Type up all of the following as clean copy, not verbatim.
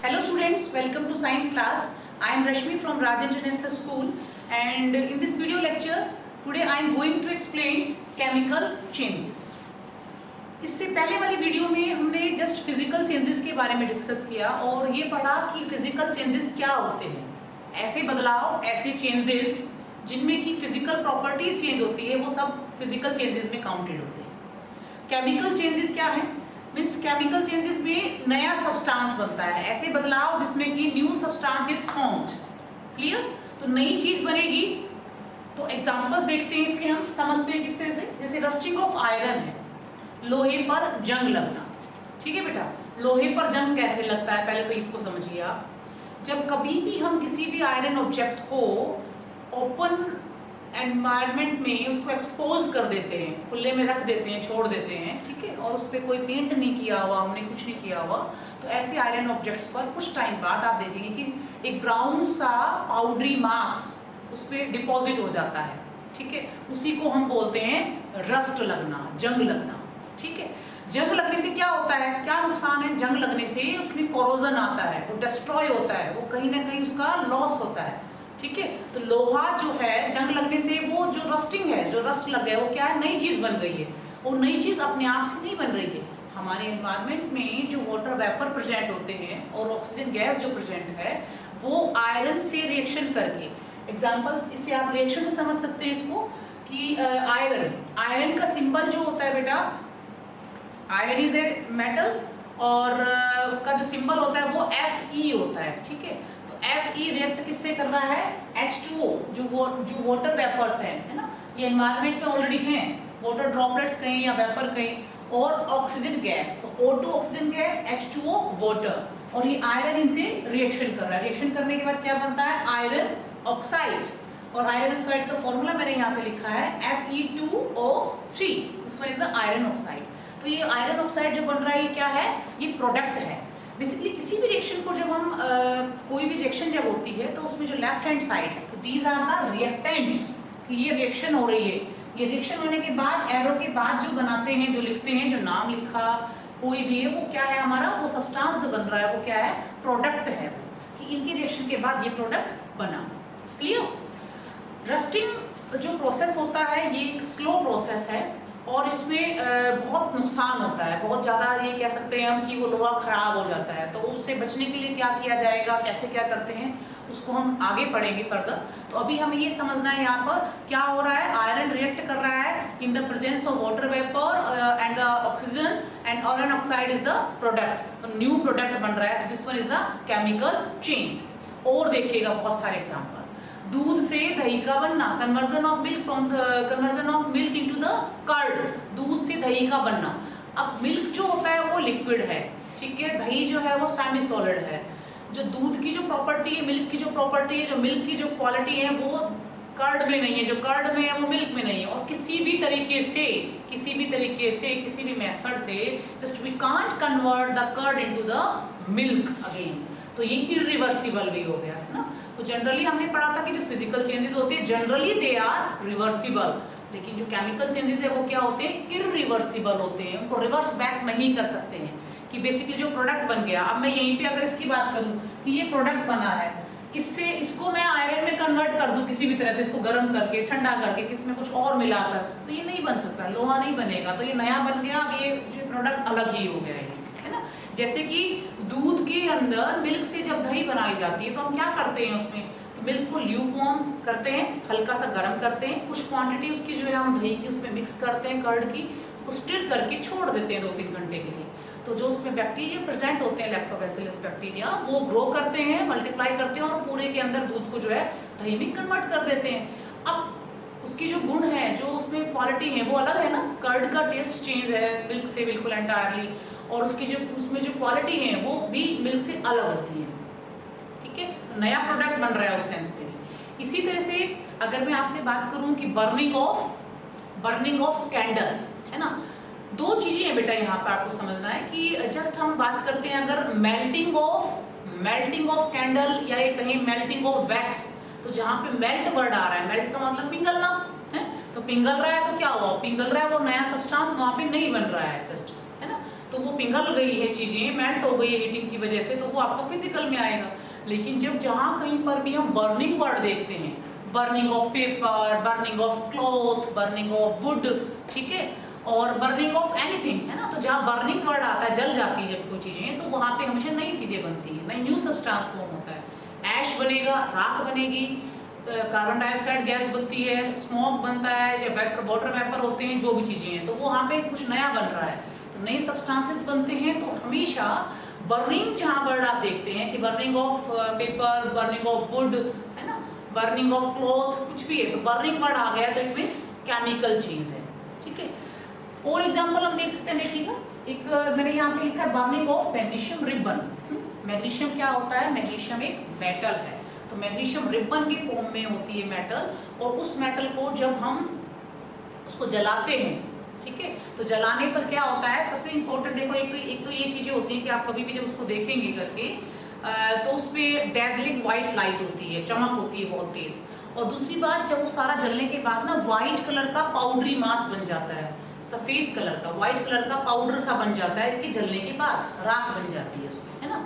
Hello students, welcome to science class. I am Rashmi from Raj International School, and in this video lecture today I am going to explain chemical changes. इससे पहले वाली video में हमने just physical changes के बारे में discuss किया और ये पढ़ा कि फिजिकल चेंजेस क्या होते हैं। ऐसे बदलाव, ऐसे चेंजेस जिनमें कि फिजिकल प्रॉपर्टीज चेंज होती है, वो सब फिजिकल चेंजेस में काउंटेड होते हैं। केमिकल चेंजेस क्या है? मीन्स केमिकल चेंजेस में नया सब्सटेंस बनता है, ऐसे बदलाव जिसमें कि new substance is formed. Clear? तो नई चीज बनेगी। तो एग्जांपल्स देखते हैं इसके, हम समझते हैं किस तरह से। जैसे रस्टिंग ऑफ आयरन है, लोहे पर जंग लगना। ठीक है बेटा, लोहे पर जंग कैसे लगता है पहले तो इसको समझिए आप। जब कभी भी हम किसी भी आयरन ऑब्जेक्ट को ओपन एनवायरनमेंट में उसको एक्सपोज कर देते हैं, खुले में रख देते हैं, छोड़ देते हैं, ठीक है, और उस पर कोई पेंट नहीं किया हुआ, हमने कुछ नहीं किया हुआ, तो ऐसे आयरन ऑब्जेक्ट्स पर कुछ टाइम बाद आप देखेंगे कि एक ब्राउन सा पाउडरी मास उस पर डिपॉजिट हो जाता है। ठीक है, उसी को हम बोलते हैं रस्ट लगना, जंग लगना। ठीक है, जंग लगने से क्या होता है, क्या नुकसान है? जंग लगने से उसमें कोरोजन आता है, वो डिस्ट्रॉय होता है, वो कहीं ना कहीं उसका लॉस होता है। ठीक है, तो लोहा जो है जंग लगने से वो जो रस्टिंग है, जो रस्ट लग गया, वो क्या है, नई चीज बन गई है। वो नई चीज अपने आप से नहीं बन रही है। हमारे एनवायरनमेंट में जो वाटर वेपर प्रेजेंट होते हैं और ऑक्सीजन गैस जो प्रेजेंट है, वो आयरन से रिएक्शन करके, एग्जांपल्स इससे आप रिएक्शन से समझ सकते हैं इसको कि आयरन का सिंबल जो होता है बेटा, आयरन इज ए मेटल और उसका जो सिंबल होता है वो Fe होता है। ठीक है, Fe रिएक्ट किससे कर रहा है? H2O, जो वाटर वेपर्स है ना, ये एनवायरनमेंट में ऑलरेडी हैं, वाटर ड्रॉपलेट्स कहें या वेपर कहें, और ऑक्सीजन गैस, तो O2 oxygen gas, H2O water, और ये आयरन इनसे रिएक्शन कर रहा है। रिएक्शन करने के बाद क्या बनता है? Iron oxide. और आयरन ऑक्साइड का फॉर्मूला मैंने यहाँ पे लिखा है Fe2O3, this one is the iron oxide. तो ये आयरन ऑक्साइड जो बन रहा है, ये क्या है? ये प्रोडक्ट है। बेसिकली किसी भी रिएक्शन को जब हम कोई भी रिएक्शन जब होती है तो उसमें जो लेफ्ट हैंड साइड है, तो दीज आर द रिएक्टेंट्स, कि ये रिएक्शन हो रही है। ये रिएक्शन होने के बाद एरो के बाद जो बनाते हैं, जो लिखते हैं, जो नाम लिखा कोई भी है, वो क्या है हमारा? वो सब्सटेंस जो बन रहा है वो क्या है? प्रोडक्ट है, कि इनके रिएक्शन के बाद ये प्रोडक्ट बना। क्लियर? रस्टिंग जो प्रोसेस होता है ये एक स्लो प्रोसेस है और इसमें बहुत नुकसान होता है, बहुत ज़्यादा ये कह सकते हैं हम कि वो लोहा खराब हो जाता है। तो उससे बचने के लिए क्या किया जाएगा, कैसे क्या करते हैं, उसको हम आगे पढ़ेंगे फर्दर। तो अभी हमें ये समझना है यहाँ पर क्या हो रहा है। आयरन रिएक्ट कर रहा है in the presence of water vapour and the oxygen, and iron oxide is the product, तो न्यू प्रोडक्ट बन रहा है। This one is the chemical change. और देखिएगा बहुत सारे एग्जाम्पल। दूध से दही का बनना, conversion of milk into the curd, दूध से दही का बनना। अब मिल्क जो होता है वो लिक्विड है, ठीक है, दही जो है वो सेमी सॉलिड है। जो दूध की जो प्रॉपर्टी है, मिल्क की जो प्रॉपर्टी है, जो मिल्क की जो क्वालिटी है, वो कर्ड में नहीं है, जो कर्ड में है वो मिल्क में नहीं है। और किसी भी तरीके से किसी भी मेथड से just we can't convert the curd into the milk again, तो ये इरिवर्सिबल भी हो गया है ना। तो जनरली हमने पढ़ा था कि जो फिजिकल चेंजेस होते हैं जनरली दे आर रिवर्सिबल, लेकिन जो केमिकल चेंजेस है वो क्या होते हैं? इरिवर्सिबल होते हैं, उनको रिवर्स बैक नहीं कर सकते हैं। कि बेसिकली जो प्रोडक्ट बन गया, अब मैं यहीं पे अगर इसकी बात करूं कि ये प्रोडक्ट बना है, इसको मैं आयरन में कन्वर्ट कर दूं किसी भी तरह से, इसको गर्म करके, ठंडा करके, किसमें कुछ और मिलाकर, तो ये नहीं बन सकता, लोहा नहीं बनेगा, तो ये नया बन गया। अब ये जो प्रोडक्ट अलग ही हो गया है ना। जैसे कि दूध के अंदर मिल्क से जब दही बनाई जाती है तो हम क्या करते हैं उसमें? तो मिल्क को ल्यूकवार्म करते हैं, हल्का सा गर्म करते हैं, कुछ क्वांटिटी उसकी जो है हम दही की उसमें मिक्स करते हैं, कर्ड की, उसको स्टिर करके छोड़ देते हैं 2-3 घंटे के लिए। तो जो उसमें बैक्टीरिया प्रेजेंट होते हैं, लैक्टोबैसिलस बैक्टीरिया, वो ग्रो करते हैं, मल्टीप्लाई करते हैं और पूरे के अंदर दूध को जो है दही में कन्वर्ट कर देते हैं। अब उसकी जो गुण है, जो उसमें क्वालिटी है, वो अलग है ना। कर्ड का टेस्ट चेंज है मिल्क से बिल्कुल एंटायरली, और उसकी जो उसमें जो क्वालिटी है वो भी मिल्क से अलग होती है। ठीक है, नया प्रोडक्ट बन रहा है उस सेंस पे। इसी तरह से अगर मैं आपसे बात करूं कि बर्निंग ऑफ कैंडल है ना, 2 चीजें हैं बेटा यहाँ पर आपको समझना है कि जस्ट हम बात करते हैं अगर मेल्टिंग ऑफ कैंडल या ये कहीं मेल्टिंग ऑफ वैक्स, तो जहाँ पे मेल्ट वर्ड आ रहा है, मेल्ट का मतलब पिघलना है, तो पिघल रहा है तो क्या हुआ? पिघल रहा है, वो नया सब्सटेंस वहां पे नहीं बन रहा है जस्ट, है ना। तो वो पिघल गई है चीज़ें, मेल्ट हो गई है हीटिंग की वजह से, तो वो आपका फिजिकल में आएगा। लेकिन जब जहाँ कहीं पर भी हम बर्निंग वर्ड देखते हैं, burning of paper, burning of cloth, burning of would, ठीक है, और बर्निंग ऑफ एनीथिंग, है ना, तो जहाँ बर्निंग वर्ड आता है, जल जाती है जब कोई चीज़ें, तो वहाँ पे हमेशा नई चीज़ें बनती है, नई न्यू सब्सटेंस फॉर्म होता है। ऐश बनेगा, राख बनेगी, कार्बन डाइऑक्साइड गैस बनती है, स्मोक बनता है, या वाटर वेपर होते हैं, जो भी चीज़ें हैं, तो वो वहाँ पे कुछ नया बन रहा है, तो नए सब्सटेंसेस बनते हैं। तो हमेशा बर्निंग जहाँ वर्ड आप देखते हैं कि burning of paper, burning of would, है ना, बर्निंग ऑफ क्लॉथ, कुछ भी है, तो बर्निंग वर्ड आ गया तो इट मीन्स केमिकल चीज है, ठीक है। और एग्जांपल हम देख सकते हैं, देखिएगा, एक मैंने यहाँ पे लिखा है burning of magnesium ribbon. Magnesium क्या होता है? मैग्नीशियम एक मेटल है, तो मैग्नीशियम रिबन के फॉर्म में होती है मेटल, और उस मेटल को जब हम उसको जलाते हैं, ठीक है, तो जलाने पर क्या होता है, सबसे इंपॉर्टेंट देखो, एक तो ये चीजें होती हैं कि आप कभी भी जब उसको देखेंगे करके तो उस पर डेजलिंग व्हाइट लाइट होती है, चमक होती है बहुत तेज, और दूसरी बात, जब वो सारा जलने के बाद ना व्हाइट कलर का पाउडरी मास बन जाता है, सफेद कलर का व्हाइट कलर का पाउडर सा बन जाता है, इसके जलने के बाद राख बन जाती है उसकी, है ना।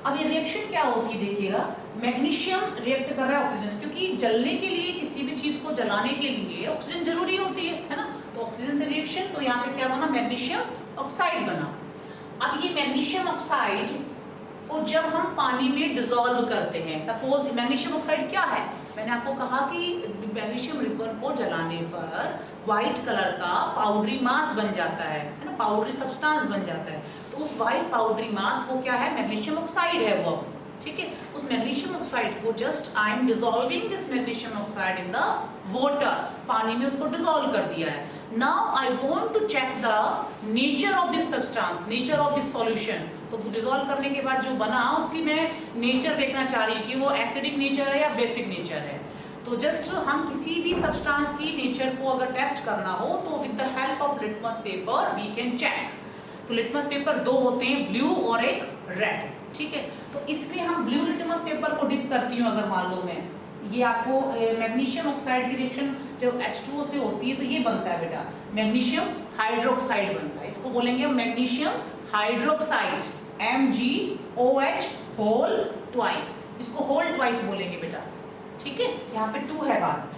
अब ये रिएक्शन क्या होती है, देखिएगा, मैग्नीशियम रिएक्ट कर रहा है ऑक्सीजन, क्योंकि जलने के लिए, किसी भी चीज को जलाने के लिए ऑक्सीजन जरूरी होती है ना, तो ऑक्सीजन से रिएक्शन, तो यहाँ पे क्या बना, मैग्नीशियम ऑक्साइड बना। अब ये मैग्नीशियम ऑक्साइड को जब हम पानी में डिसॉल्व करते हैं, सपोज मैग्नीशियम ऑक्साइड क्या है, मैंने आपको कहा कि मैग्नीशियम रिबन को जलाने पर व्हाइट कलर का पाउडरी मास बन जाता है ना, पाउडरी सब्सटेंस बन जाता है, तो उस व्हाइट पाउडरी मास को क्या है, मैग्नीशियम ऑक्साइड है वो, ठीक है। उस मैग्नीशियम ऑक्साइड को just I am dissolving this magnesium oxide in the water, पानी में उसको डिसॉल्व कर दिया है। Now I want to check the nature of this substance, nature of this solution, तो डिसॉल्व करने के बाद जो बना उसकी मैं नेचर देखना चाह रही हूँ कि वो एसिडिक नेचर है या बेसिक नेचर है। तो जस्ट हम किसी भी सब्सटेंस की नेचर को अगर टेस्ट करना हो तो with the help of litmus paper we can check. तो लिटमस पेपर दो होते हैं, ब्लू और एक रेड, ठीक है। तो इसमें हम ब्लू लिटमस पेपर को डिप करती हूँ, अगर मान लो मैं, ये आपको मैग्नीशियम ऑक्साइड की रिएक्शन जब H2O से होती है तो ये बनता है बेटा, मैग्नीशियम हाइड्रोक्साइड बनता है, इसको बोलेंगे magnesium hydroxide, MgOH whole twice, इसको होल ट्वाइस बोलेंगे बेटा, ठीक है, यहाँ पे 2 है बात।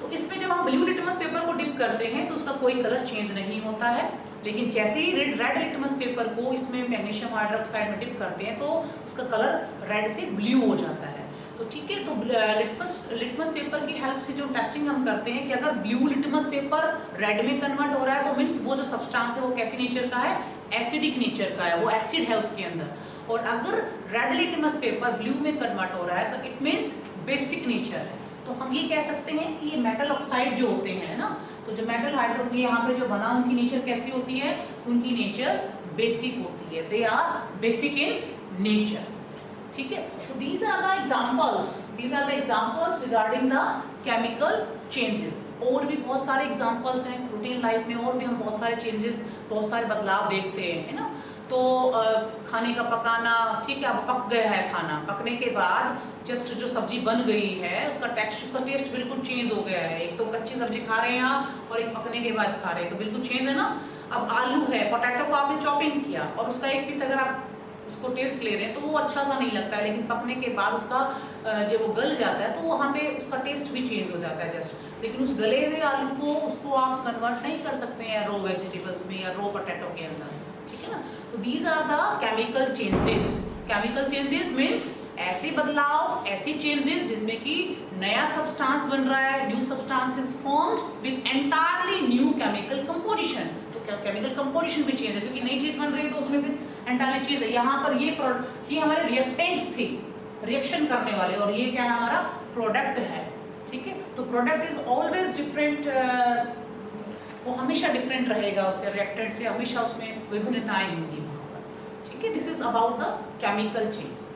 तो इसमें जब हम ब्लू लिटमस पेपर को डिप करते हैं तो उसका कोई कलर चेंज नहीं होता है, लेकिन जैसे ही रेड लिटमस पेपर को इसमें मैग्नीशियम हाइड्रोक्साइड में डिप करते हैं तो उसका कलर रेड से ब्लू हो जाता है। तो ठीक है, तो लिटमस पेपर की हेल्प से जो टेस्टिंग हम करते हैं कि अगर ब्लू लिटमस पेपर रेड में कन्वर्ट हो रहा है तो मीन्स वो जो सब्सटेंस है वो कैसी नेचर का है, एसिडिक नेचर का है, वो एसिड है उसके अंदर। और अगर रेड लिटमस पेपर ब्लू में कन्वर्ट हो रहा है तो इट मीन्स बेसिक नेचर है। तो हम ये कह सकते हैं कि ये मेटल ऑक्साइड जो होते हैं ना, तो जो मेटल हाइड्रोक्साइड यहाँ पे जो बना उनकी नेचर कैसी होती है, उनकी नेचर बेसिक होती है, they are basic in nature, ठीक है। तो these are the examples regarding the chemical changes। और भी बहुत सारे एग्जांपल्स हैं रूटीन लाइफ में, और भी हम बहुत सारे चेंजेस, बहुत सारे बदलाव देखते हैं, है ना। तो खाने का पकाना, ठीक है, अब पक गया है खाना, पकने के बाद जस्ट जो सब्जी बन गई है उसका टेस्ट बिल्कुल चेंज हो गया है। एक तो कच्ची सब्जी खा रहे हैं आप और एक पकने के बाद खा रहे हैं, तो बिल्कुल चेंज है ना। अब आलू है, पोटैटो को आपने चॉपिंग किया और उसका एक पीस अगर आप उसको टेस्ट ले रहे हैं तो वो अच्छा सा नहीं लगता है, लेकिन पकने के बाद उसका जब वो गल जाता है तो वहाँ पे उसका टेस्ट भी चेंज हो जाता है जस्ट। लेकिन उस गले हुए आलू को उसको आप कन्वर्ट नहीं कर सकते हैं रो वेजिटेबल्स में या रो पोटैटो के अंदर, ठीक है ना। तो these are the chemical changes. Chemical changes means ऐसे बदलाव, ऐसी चेंजेस जिनमें कि नया सब्सटेंस बन रहा है, new substance is formed with entirely new chemical composition. तो केमिकल कंपोजिशन भी चेंज है क्योंकि नई चीज बन रही है तो उसमें फिर एंटायरली चीज है। यहाँ पर ये हमारे रिएक्टेंट्स थे, रिएक्शन करने वाले, और ये क्या है, हमारा प्रोडक्ट है, ठीक है। तो प्रोडक्ट इज ऑलवेज डिफरेंट, वो हमेशा डिफरेंट रहेगा उससे, रिएक्टेंट से हमेशा उसमें विभिन्नताएं होंगी वहाँ पर, ठीक है। This is about the chemical changes.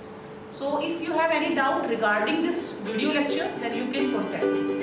So if you have any doubt regarding this video lecture, then you can contact me.